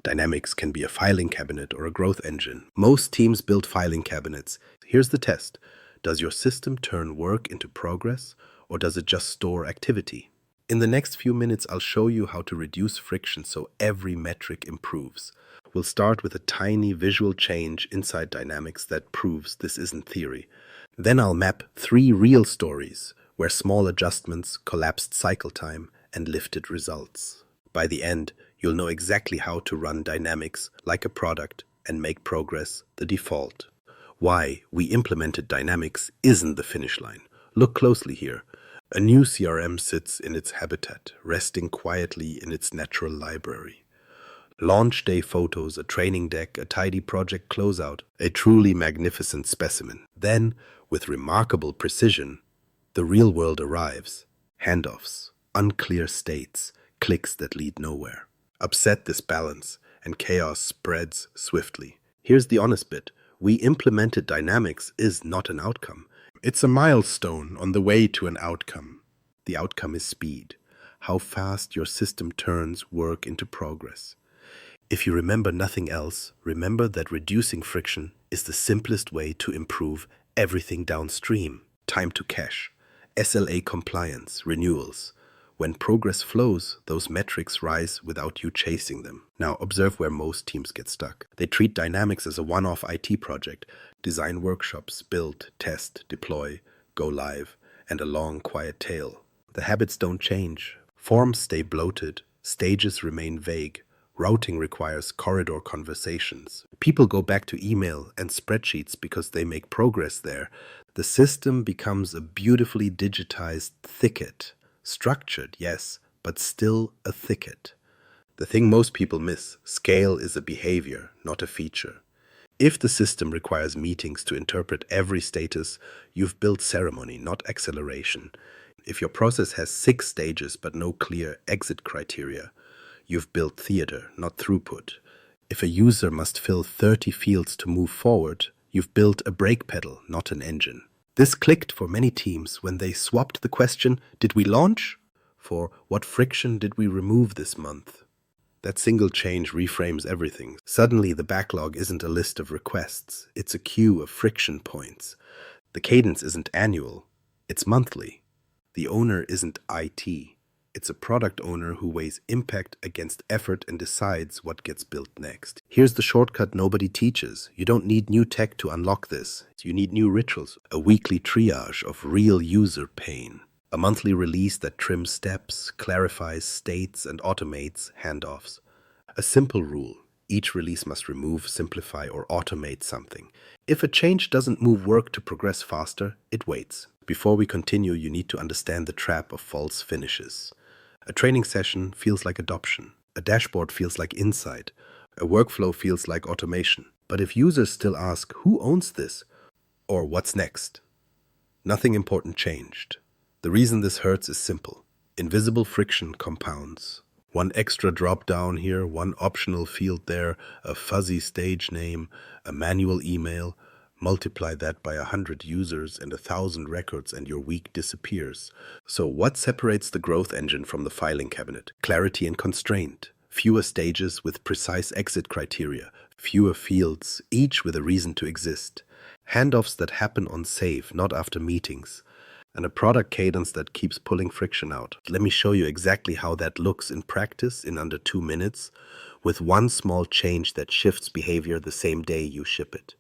Dynamics can be a filing cabinet or a growth engine. Most teams build filing cabinets. Here's the test. Does your system turn work into progress, or does it just store activity? In the next few minutes, I'll show you how to reduce friction so every metric improves. We'll start with a tiny visual change inside Dynamics that proves this isn't theory. Then I'll map 3 real stories where small adjustments collapsed cycle time and lifted results. By the end, you'll know exactly how to run Dynamics like a product and make progress the default. Why we implemented Dynamics isn't the finish line. Look closely here. A new CRM sits in its habitat, resting quietly in its natural library. Launch day photos, a training deck, a tidy project closeout, a truly magnificent specimen. Then, with remarkable precision, the real world arrives. Handoffs, unclear states, clicks that lead nowhere. Upset this balance, and chaos spreads swiftly. Here's the honest bit. We implemented Dynamics is not an outcome. It's a milestone on the way to an outcome. The outcome is speed, how fast your system turns work into progress. If you remember nothing else, remember that reducing friction is the simplest way to improve everything downstream. Time to cache, SLA compliance, renewals. When progress flows, those metrics rise without you chasing them. Now observe where most teams get stuck. They treat Dynamics as a one-off IT project. Design workshops, build, test, deploy, go live, and a long, quiet tail. The habits don't change. Forms stay bloated. Stages remain vague. Routing requires corridor conversations. People go back to email and spreadsheets because they make progress there. The system becomes a beautifully digitized thicket. Structured, yes, but still a thicket. The thing most people miss, scale is a behavior, not a feature. If the system requires meetings to interpret every status, you've built ceremony, not acceleration. If your process has 6 stages but no clear exit criteria, you've built theater, not throughput. If a user must fill 30 fields to move forward, you've built a brake pedal, not an engine. This clicked for many teams when they swapped the question, "Did we launch?" for "What friction did we remove this month?" That single change reframes everything. Suddenly, the backlog isn't a list of requests. It's a queue of friction points. The cadence isn't annual. It's monthly. The owner isn't IT. It's a product owner who weighs impact against effort and decides what gets built next. Here's the shortcut nobody teaches. You don't need new tech to unlock this. You need new rituals. A weekly triage of real user pain. A monthly release that trims steps, clarifies states, and automates handoffs. A simple rule. Each release must remove, simplify, or automate something. If a change doesn't move work to progress faster, it waits. Before we continue, you need to understand the trap of false finishes. A training session feels like adoption. A dashboard feels like insight. A workflow feels like automation. But if users still ask, "Who owns this?" or "What's next?" nothing important changed. The reason this hurts is simple. Invisible friction compounds. One extra drop-down here, one optional field there, a fuzzy stage name, a manual email. Multiply that by 100 users and 1,000 records and your week disappears. So what separates the growth engine from the filing cabinet? Clarity and constraint. Fewer stages with precise exit criteria. Fewer fields, each with a reason to exist. Handoffs that happen on save, not after meetings. And a product cadence that keeps pulling friction out. Let me show you exactly how that looks in practice in under 2 minutes, with one small change that shifts behavior the same day you ship it.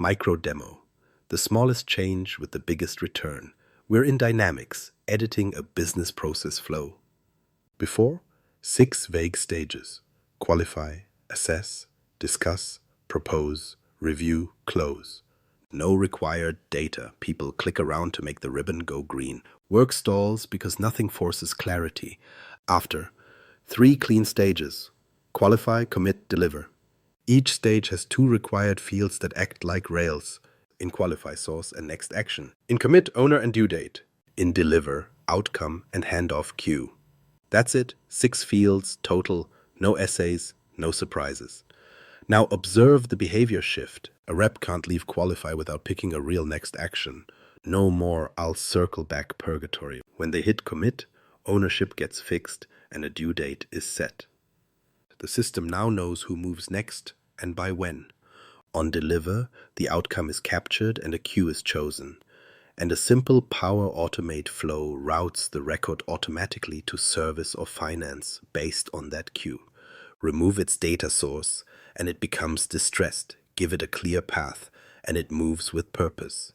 Micro demo. The smallest change with the biggest return. We're in Dynamics, editing a business process flow. Before, 6 vague stages. Qualify, assess, discuss, propose, review, close. No required data. People click around to make the ribbon go green. Work stalls because nothing forces clarity. After, 3 clean stages. Qualify, commit, deliver. Each stage has 2 required fields that act like rails. In qualify, source and next action. In commit, owner and due date. In deliver, outcome and handoff queue. That's it. 6 fields total, no essays, no surprises. Now observe the behavior shift. A rep can't leave qualify without picking a real next action. No more "I'll circle back" purgatory. When they hit commit, ownership gets fixed and a due date is set. The system now knows who moves next and by when. On deliver, the outcome is captured and a queue is chosen. And a simple Power Automate flow routes the record automatically to service or finance based on that queue. Remove its data source, and it becomes distressed. Give it a clear path, and it moves with purpose.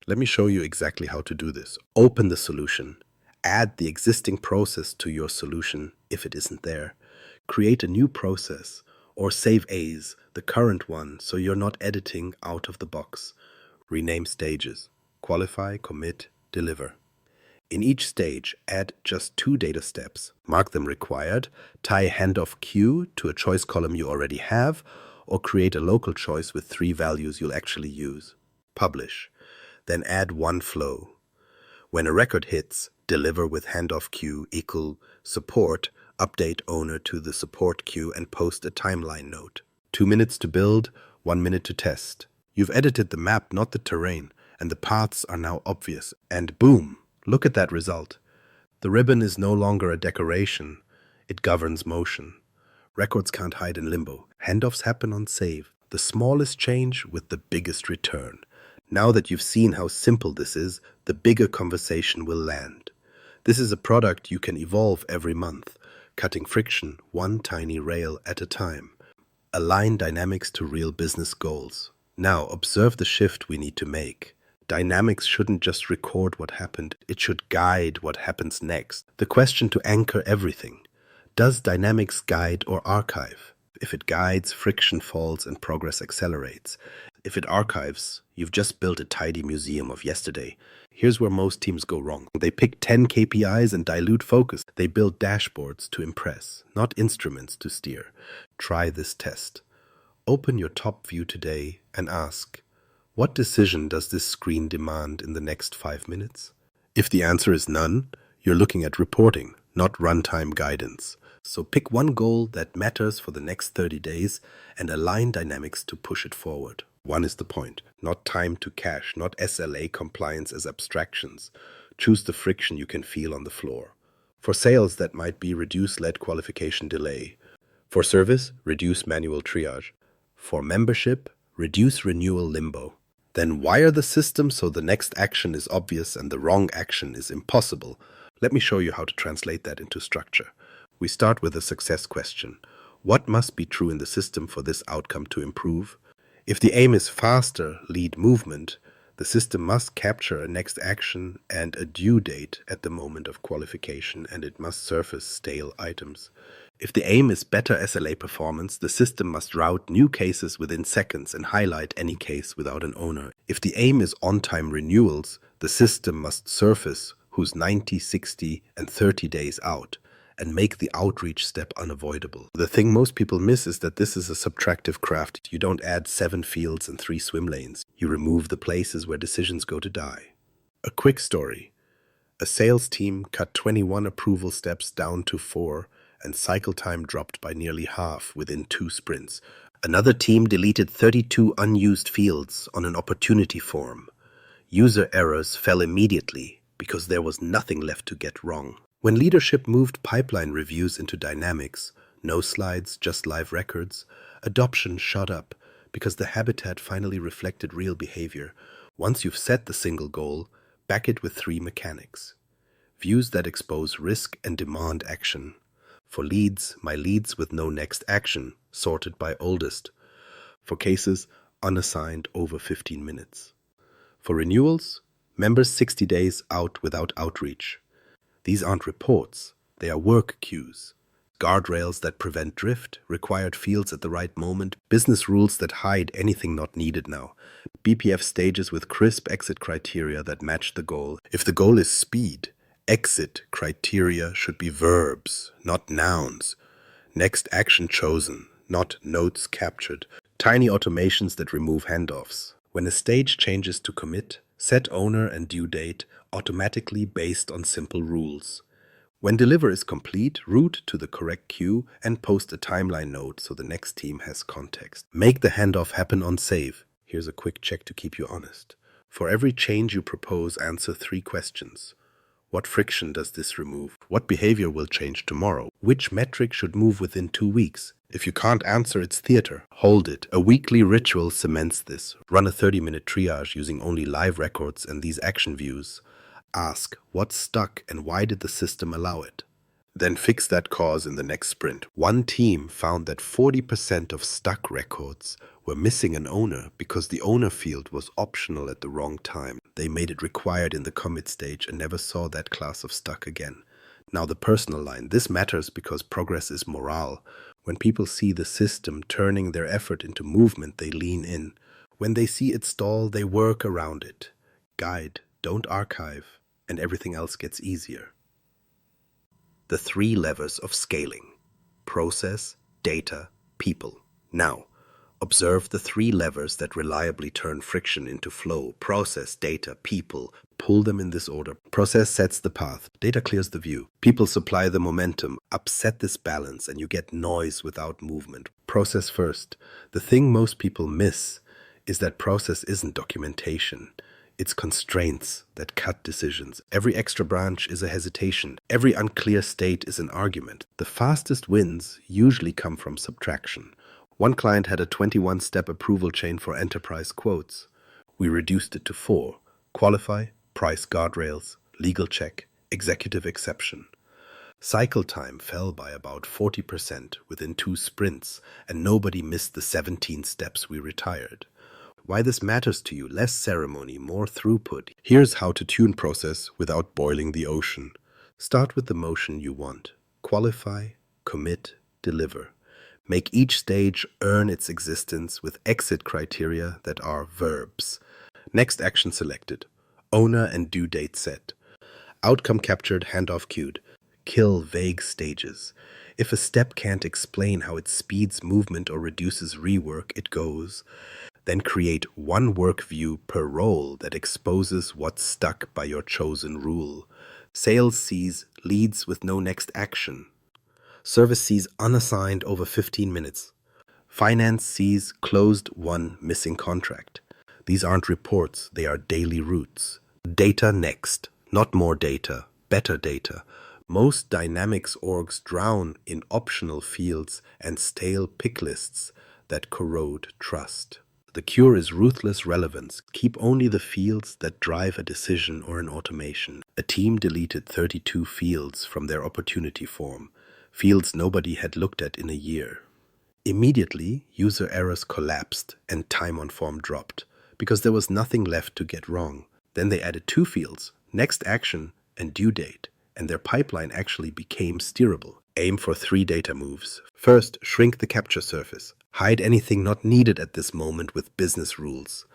Let me show you exactly how to do this. Open the solution. Add the existing process to your solution if it isn't there. Create a new process, or save as the current one so you're not editing out of the box. Rename stages. Qualify, commit, deliver. In each stage, add just 2 data steps. Mark them required, tie a handoff queue to a choice column you already have, or create a local choice with 3 values you'll actually use. Publish. Then add one flow. When a record hits, deliver with handoff queue equal support, update owner to the support queue and post a timeline note. 2 minutes to build, 1 minute to test. You've edited the map, not the terrain, and the paths are now obvious. And boom, look at that result. The ribbon is no longer a decoration. It governs motion. Records can't hide in limbo. Handoffs happen on save. The smallest change with the biggest return. Now that you've seen how simple this is, the bigger conversation will land. This is a product you can evolve every month, cutting friction one tiny rail at a time. Align dynamics to real business goals. Now observe the shift we need to make. Dynamics shouldn't just record what happened, it should guide what happens next. The question to anchor everything. Does Dynamics guide or archive? If it guides, friction falls and progress accelerates. If it archives, you've just built a tidy museum of yesterday. Here's where most teams go wrong. They pick 10 KPIs and dilute focus. They build dashboards to impress, not instruments to steer. Try this test. Open your top view today and ask, what decision does this screen demand in the next 5 minutes? If the answer is none, you're looking at reporting, not runtime guidance. So pick one goal that matters for the next 30 days and align Dynamics to push it forward. One is the point, not time to cash, not SLA compliance as abstractions. Choose the friction you can feel on the floor. For sales, that might be reduce lead qualification delay. For service, reduce manual triage. For membership, reduce renewal limbo. Then wire the system so the next action is obvious and the wrong action is impossible. Let me show you how to translate that into structure. We start with a success question. What must be true in the system for this outcome to improve? If the aim is faster lead movement, the system must capture a next action and a due date at the moment of qualification, and it must surface stale items. If the aim is better SLA performance, the system must route new cases within seconds and highlight any case without an owner. If the aim is on-time renewals, the system must surface who's 90, 60, and 30 days out and make the outreach step unavoidable. The thing most people miss is that this is a subtractive craft. You don't add 7 fields and 3 swim lanes. You remove the places where decisions go to die. A quick story. A sales team cut 21 approval steps down to 4, and cycle time dropped by nearly half within 2 sprints. Another team deleted 32 unused fields on an opportunity form. User errors fell immediately because there was nothing left to get wrong. When leadership moved pipeline reviews into Dynamics, no slides, just live records, adoption shot up because the habitat finally reflected real behavior. Once you've set the single goal, back it with 3 mechanics. Views that expose risk and demand action. For leads, my leads with no next action, sorted by oldest. For cases, unassigned over 15 minutes. For renewals, members 60 days out without outreach. These aren't reports, they are work queues. Guardrails that prevent drift, required fields at the right moment, business rules that hide anything not needed now. BPF stages with crisp exit criteria that match the goal. If the goal is speed, exit criteria should be verbs, not nouns. Next action chosen, not notes captured. Tiny automations that remove handoffs. When a stage changes to commit, set owner and due date automatically based on simple rules. When deliver is complete, route to the correct queue and post a timeline note so the next team has context. Make the handoff happen on save. Here's a quick check to keep you honest. For every change you propose, answer 3 questions. What friction does this remove? What behavior will change tomorrow? Which metric should move within 2 weeks? If you can't answer, it's theater. Hold it. A weekly ritual cements this. Run a 30-minute triage using only live records and these action views. Ask, what's stuck and why did the system allow it? Then fix that cause in the next sprint. One team found that 40% of stuck records were missing an owner because the owner field was optional at the wrong time. They made it required in the commit stage and never saw that class of stuck again. Now the personal line. This matters because progress is morale. When people see the system turning their effort into movement, they lean in. When they see it stall, they work around it. Guide, don't archive, and everything else gets easier. The 3 levers of scaling: process, data, people. Now, observe the 3 levers that reliably turn friction into flow: process, data, people. Pull them in this order. Process sets the path. Data clears the view. People supply the momentum. Upset this balance and you get noise without movement. Process first. The thing most people miss is that process isn't documentation. It's constraints that cut decisions. Every extra branch is a hesitation. Every unclear state is an argument. The fastest wins usually come from subtraction. One client had a 21-step approval chain for enterprise quotes. We reduced it to 4: qualify, price guardrails, legal check, executive exception. Cycle time fell by about 40% within 2 sprints, and nobody missed the 17 steps we retired. Why this matters to you: less ceremony, more throughput. Here's how to tune process without boiling the ocean. Start with the motion you want. Qualify, commit, deliver. Make each stage earn its existence with exit criteria that are verbs. Next action selected. Owner and due date set. Outcome captured, handoff queued. Kill vague stages. If a step can't explain how it speeds movement or reduces rework, it goes. Then create 1 work view per role that exposes what's stuck by your chosen rule. Sales sees leads with no next action. Service sees unassigned over 15 minutes. Finance sees closed 1 missing contract. These aren't reports, they are daily routes. Data next. Not more data, better data. Most dynamics orgs drown in optional fields and stale pick lists that corrode trust. The cure is ruthless relevance. Keep only the fields that drive a decision or an automation. A team deleted 32 fields from their opportunity form, fields nobody had looked at in a year. Immediately, user errors collapsed and time on form dropped because there was nothing left to get wrong. Then they added 2 fields, next action and due date, and their pipeline actually became steerable. Aim for 3 data moves. First, shrink the capture surface. Hide anything not needed at this moment with business rules.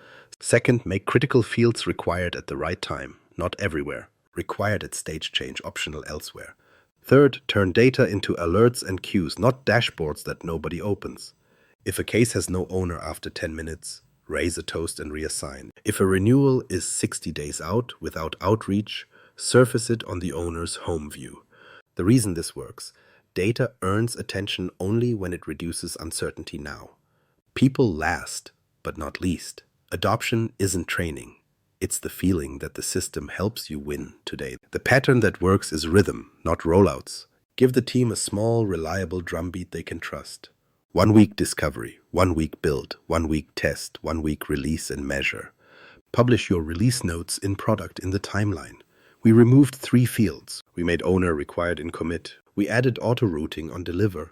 Second, make critical fields required at the right time, not everywhere. Required at stage change, optional elsewhere. Third, turn data into alerts and queues, not dashboards that nobody opens. If a case has no owner after 10 minutes, raise a toast and reassign. If a renewal is 60 days out without outreach, surface it on the owner's home view. The reason this works: data earns attention only when it reduces uncertainty now. People last, but not least. Adoption isn't training. It's the feeling that the system helps you win today. The pattern that works is rhythm, not rollouts. Give the team a small, reliable drumbeat they can trust. 1 week discovery, 1 week build, 1 week test, 1 week release and measure. Publish your release notes in product in the timeline. We removed 3 fields. We made owner required in commit. We added auto-routing on deliver.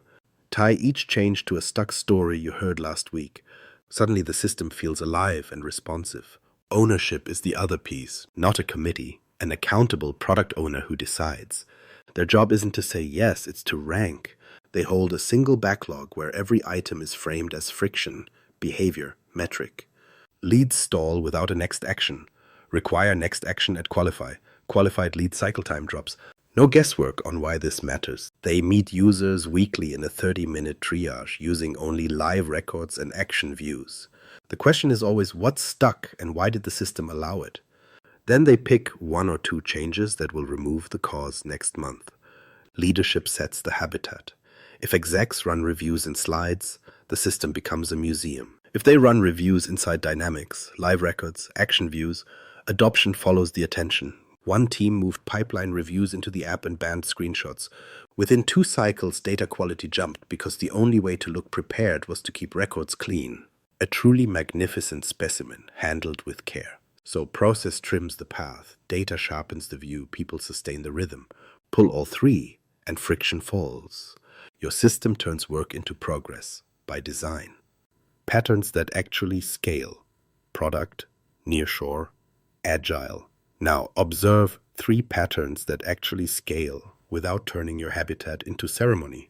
Tie each change to a stuck story you heard last week. Suddenly the system feels alive and responsive. Ownership is the other piece, not a committee, an accountable product owner who decides. Their job isn't to say yes, it's to rank. They hold a single backlog where every item is framed as friction, behavior, metric. Leads stall without a next action. Require next action at qualify. Qualified lead cycle time drops. No guesswork on why this matters. They meet users weekly in a 30-minute triage using only live records and action views. The question is always what's stuck and why did the system allow it? Then they pick 1 or 2 changes that will remove the cause next month. Leadership sets the habitat. If execs run reviews in slides, the system becomes a museum. If they run reviews inside dynamics, live records, action views, adoption follows the attention. One team moved pipeline reviews into the app and banned screenshots. Within 2 cycles, data quality jumped because the only way to look prepared was to keep records clean. A truly magnificent specimen, handled with care. So process trims the path, data sharpens the view, people sustain the rhythm. Pull all 3, and friction falls. Your system turns work into progress, by design. Patterns that actually scale. Product, nearshore, agile. Now observe 3 patterns that actually scale without turning your habitat into ceremony.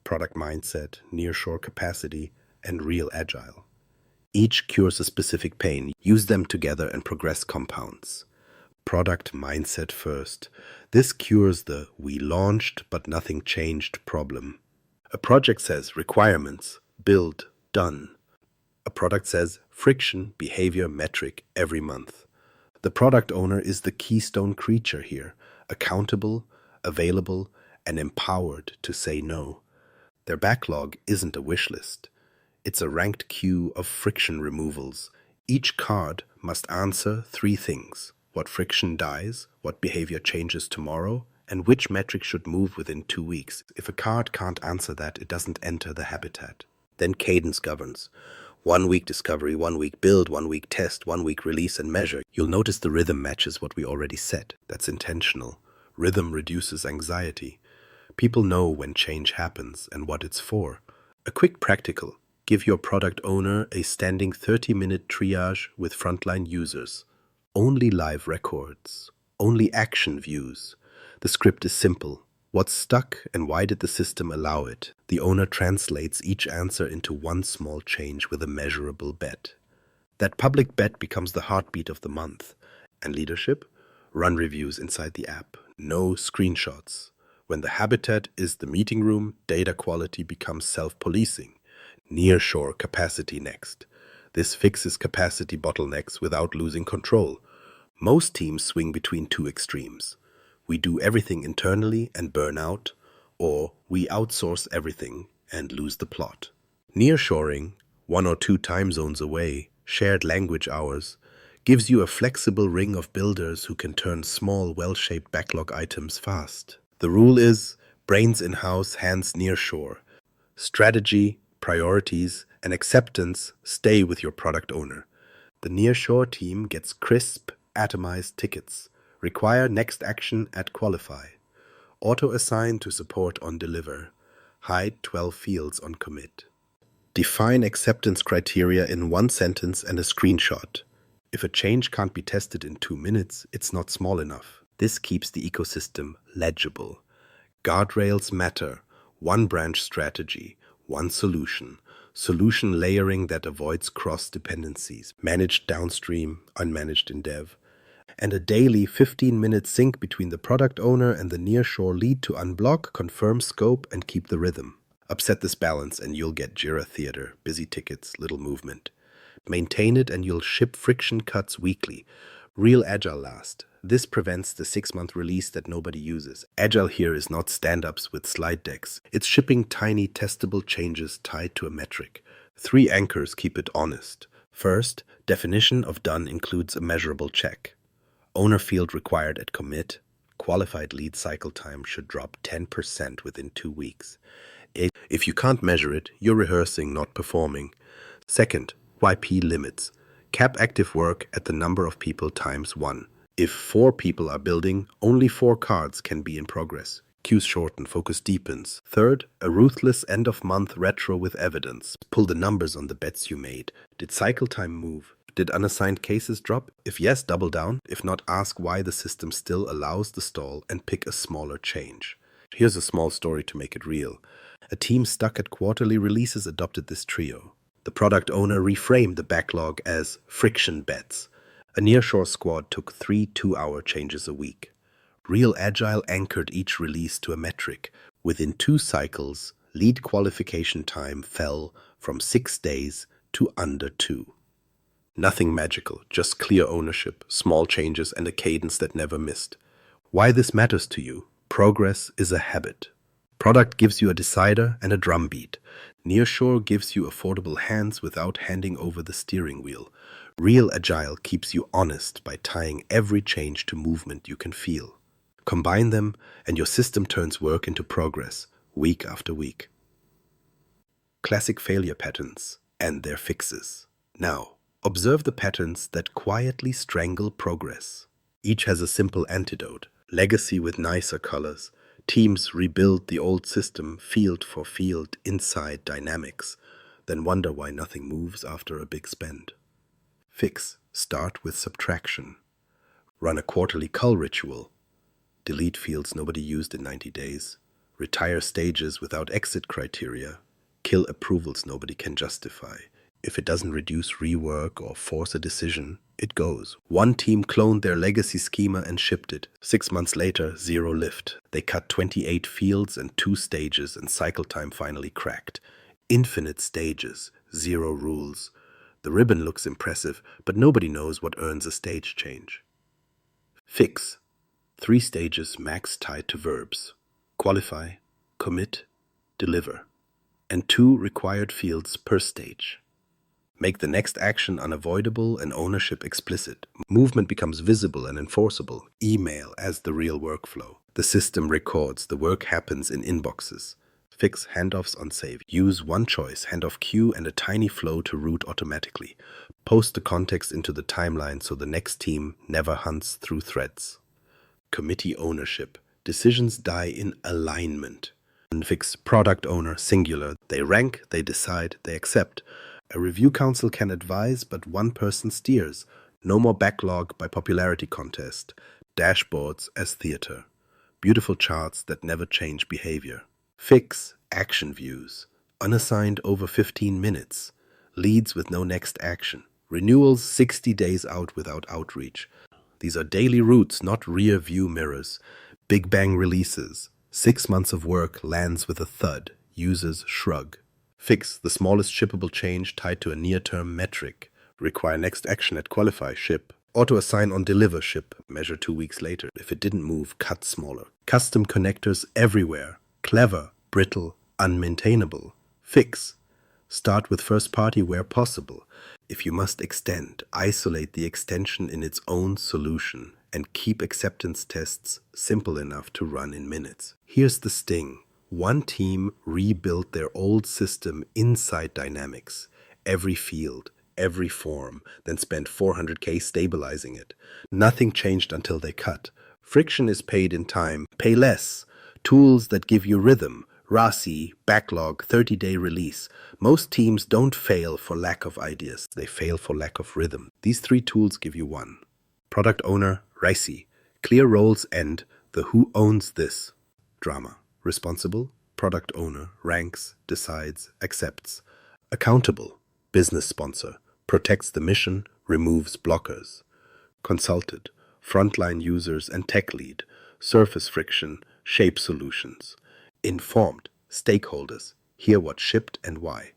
Product mindset, nearshore capacity, and real agile. Each cures a specific pain. Use them together and progress compounds. Product mindset first. This cures the "we launched but nothing changed" problem. A project says requirements, build, done. A product says friction, behavior, metric every month. The product owner is the keystone creature here, accountable, available, and empowered to say no. Their backlog isn't a wish list. It's a ranked queue of friction removals. Each card must answer 3 things: what friction dies, what behavior changes tomorrow, and which metric should move within 2 weeks. If a card can't answer that, it doesn't enter the habitat. Then cadence governs. 1 week discovery, 1 week build, 1 week test, 1 week release and measure. You'll notice the rhythm matches what we already said. That's intentional. Rhythm reduces anxiety. People know when change happens and what it's for. A quick practical. Give your product owner a standing 30-minute triage with frontline users. Only live records. Only action views. The script is simple. What's stuck and why did the system allow it? The owner translates each answer into one small change with a measurable bet. That public bet becomes the heartbeat of the month. And leadership? Run reviews inside the app. No screenshots. When the habitat is the meeting room, data quality becomes self-policing. Nearshore capacity next. This fixes capacity bottlenecks without losing control. Most teams swing between 2 extremes. We do everything internally and burn out, or we outsource everything and lose the plot. Nearshoring, 1 or 2 time zones away, shared language hours, gives you a flexible ring of builders who can turn small, well-shaped backlog items fast. The rule is brains in-house, hands nearshore. Strategy, priorities, and acceptance stay with your product owner. The nearshore team gets crisp, atomized tickets. Require next action at qualify. Auto-assign to support on deliver. Hide 12 fields on commit. Define acceptance criteria in 1 sentence and a screenshot. If a change can't be tested in 2 minutes, it's not small enough. This keeps the ecosystem legible. Guardrails matter. 1 branch strategy, 1 solution. Solution layering that avoids cross-dependencies. Managed downstream, unmanaged in dev. And a daily 15-minute sync between the product owner and the nearshore lead to unblock, confirm scope, and keep the rhythm. Upset this balance and you'll get Jira theater, busy tickets, little movement. Maintain it and you'll ship friction cuts weekly. Real agile last. This prevents the 6-month release that nobody uses. Agile here is not stand-ups with slide decks. It's shipping tiny testable changes tied to a metric. 3 anchors keep it honest. First, definition of done includes a measurable check. Owner field required at commit. Qualified lead cycle time should drop 10% within 2 weeks. If you can't measure it, you're rehearsing, not performing. Second, YP limits. Cap active work at the number of people times 1. If 4 people are building, only 4 cards can be in progress. Queues shorten, focus deepens. Third, a ruthless end-of-month retro with evidence. Pull the numbers on the bets you made. Did cycle time move? Did unassigned cases drop? If yes, double down. If not, ask why the system still allows the stall and pick a smaller change. Here's a small story to make it real. A team stuck at quarterly releases adopted this trio. The product owner reframed the backlog as friction bets. A nearshore squad took 3 2-hour changes a week. Real Agile anchored each release to a metric. Within 2 cycles, lead qualification time fell from 6 days to under 2. Nothing magical, just clear ownership, small changes, and a cadence that never missed. Why this matters to you? Progress is a habit. Product gives you a decider and a drum beat. Nearshore gives you affordable hands without handing over the steering wheel. Real agile keeps you honest by tying every change to movement you can feel. Combine them, and your system turns work into progress, week after week. Classic failure patterns and their fixes. Now, observe the patterns that quietly strangle progress. Each has a simple antidote: legacy with nicer colors. Teams rebuild the old system field for field inside dynamics, then wonder why nothing moves after a big spend. Fix: start with subtraction. Run a quarterly cull ritual. Delete fields nobody used in 90 days. Retire stages without exit criteria. Kill approvals nobody can justify. If it doesn't reduce rework or force a decision, it goes. One team cloned their legacy schema and shipped it. 6 months later, zero lift. They cut 28 fields and 2 stages, and cycle time finally cracked. Infinite stages, 0 rules. The ribbon looks impressive, but nobody knows what earns a stage change. Fix: 3 stages max tied to verbs: qualify, commit, deliver, and 2 required fields per stage. Make the next action unavoidable and ownership explicit. Movement becomes visible and enforceable. Email as the real workflow. The system records. The work happens in inboxes. Fix: handoffs on save. Use one choice, handoff queue, and a tiny flow to route automatically. Post the context into the timeline so the next team never hunts through threads. Committee ownership. Decisions die in alignment. And fix: product owner singular. They rank, they decide, they accept. A review council can advise, but one person steers. No more backlog by popularity contest. Dashboards as theater. Beautiful charts that never change behavior. Fix: action views. Unassigned over 15 minutes. Leads with no next action. Renewals 60 days out without outreach. These are daily routes, not rear view mirrors. Big bang releases. 6 months of work lands with a thud. Users shrug. Fix: the smallest shippable change tied to a near-term metric. Require next action at qualify, ship. Auto-assign on deliver, ship. Measure 2 weeks later. If it didn't move, cut smaller. Custom connectors everywhere. Clever, brittle, unmaintainable. Fix: start with first party where possible. If you must extend, isolate the extension in its own solution and keep acceptance tests simple enough to run in minutes. Here's the sting. One team rebuilt their old system inside Dynamics, every field, every form, then spent $400K stabilizing it. Nothing changed until they cut. Friction is paid in time. Pay less. Tools that give you rhythm. RACI, backlog, 30-day release. Most teams don't fail for lack of ideas. They fail for lack of rhythm. These 3 tools give you one. Product owner, RACI. Clear roles end. The who owns this drama. Responsible, product owner, ranks, decides, accepts. Accountable, business sponsor, protects the mission, removes blockers. Consulted, frontline users and tech lead, surface friction, shape solutions. Informed, stakeholders, hear what shipped and why.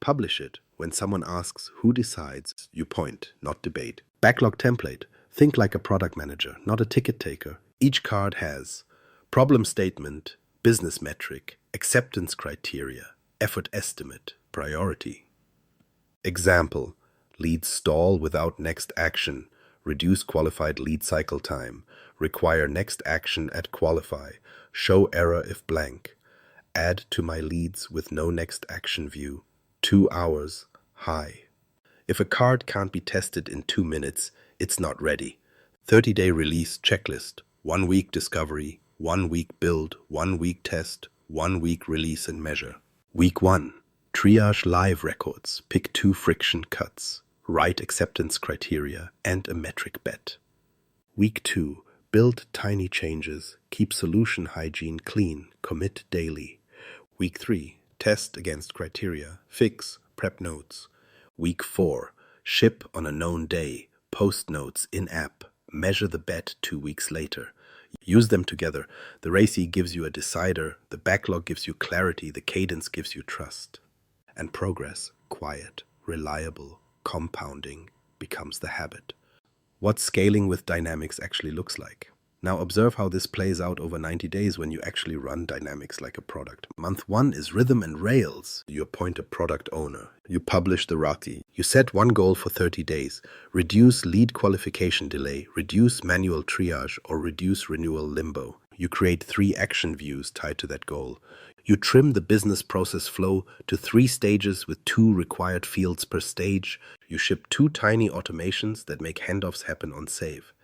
Publish it. When someone asks who decides, you point, not debate. Backlog template, think like a product manager, not a ticket taker. Each card has problem statement, business metric, acceptance criteria, effort estimate, priority. Example: lead stall without next action, reduce qualified lead cycle time, require next action at qualify, show error if blank, add to my leads with no next action view, 2 hours, high. If a card can't be tested in 2 minutes, it's not ready. 30-day release checklist, 1 week discovery, 1 week build, 1 week test, 1 week release and measure. Week 1, triage live records, pick 2 friction cuts, write acceptance criteria, and a metric bet. Week 2, build tiny changes, keep solution hygiene clean, commit daily. Week 3, test against criteria, fix, prep notes. Week 4, ship on a known day, post notes in-app, measure the bet 2 weeks later. Use them together. The RACI gives you a decider, the backlog gives you clarity, the cadence gives you trust. And progress, quiet, reliable, compounding, becomes the habit. What scaling with Dynamics actually looks like. Now observe how this plays out over 90 days when you actually run Dynamics like a product. Month 1 is rhythm and rails. You appoint a product owner. You publish the RACI. You set one goal for 30 days. Reduce lead qualification delay, reduce manual triage, or reduce renewal limbo. You create 3 action views tied to that goal. You trim the business process flow to 3 stages with 2 required fields per stage. You ship 2 tiny automations that make handoffs happen on save.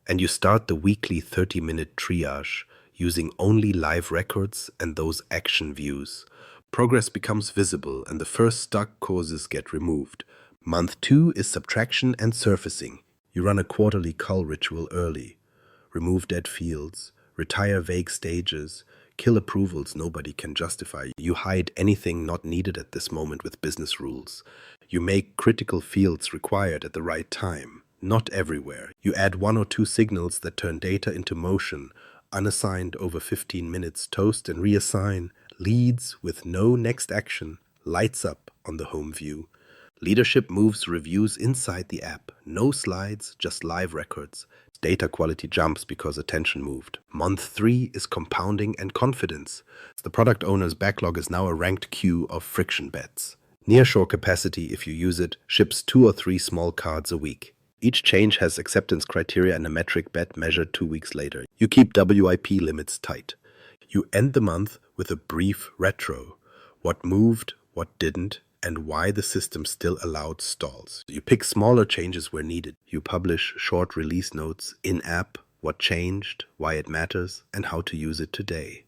And you start the weekly 30-minute triage using only live records and those action views. Progress becomes visible and the first stuck causes get removed. Month 2 is subtraction and surfacing. You run a quarterly cull ritual early. Remove dead fields, retire vague stages, kill approvals nobody can justify. You hide anything not needed at this moment with business rules. You make critical fields required at the right time. Not everywhere. You add 1 or 2 signals that turn data into motion, unassigned over 15 minutes, toast and reassign, leads with no next action, lights up on the home view. Leadership moves reviews inside the app, no slides, just live records. Data quality jumps because attention moved. Month 3 is compounding and confidence. The product owner's backlog is now a ranked queue of friction bets. Nearshore capacity, if you use it, ships 2 or 3 small cards a week. Each change has acceptance criteria and a metric bet measured 2 weeks later. You keep WIP limits tight. You end the month with a brief retro. What moved, what didn't, and why the system still allowed stalls. You pick smaller changes where needed. You publish short release notes in-app, what changed, why it matters, and how to use it today.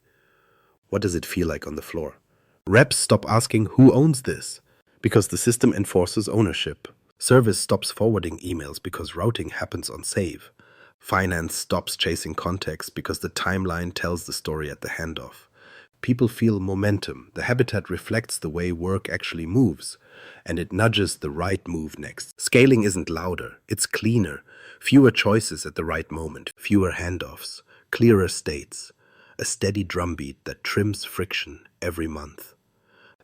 What does it feel like on the floor? Reps stop asking who owns this, because the system enforces ownership. Service stops forwarding emails because routing happens on save. Finance stops chasing context because the timeline tells the story at the handoff. People feel momentum. The habitat reflects the way work actually moves, and it nudges the right move next. Scaling isn't louder, it's cleaner. Fewer choices at the right moment, fewer handoffs, clearer states. A steady drumbeat that trims friction every month.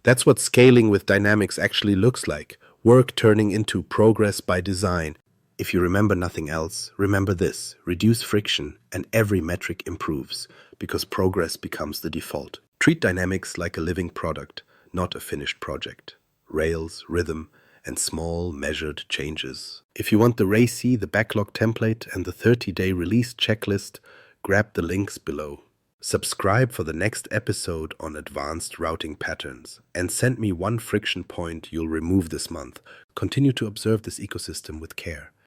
That's what scaling with Dynamics actually looks like. Work turning into progress by design. If you remember nothing else, remember this. Reduce friction and every metric improves because progress becomes the default. Treat Dynamics like a living product, not a finished project. Rails, rhythm, and small, measured changes. If you want the RACI, the backlog template, and the 30-day release checklist, grab the links below. Subscribe for the next episode on advanced routing patterns, and send me one friction point you'll remove this month. Continue to observe this ecosystem with care.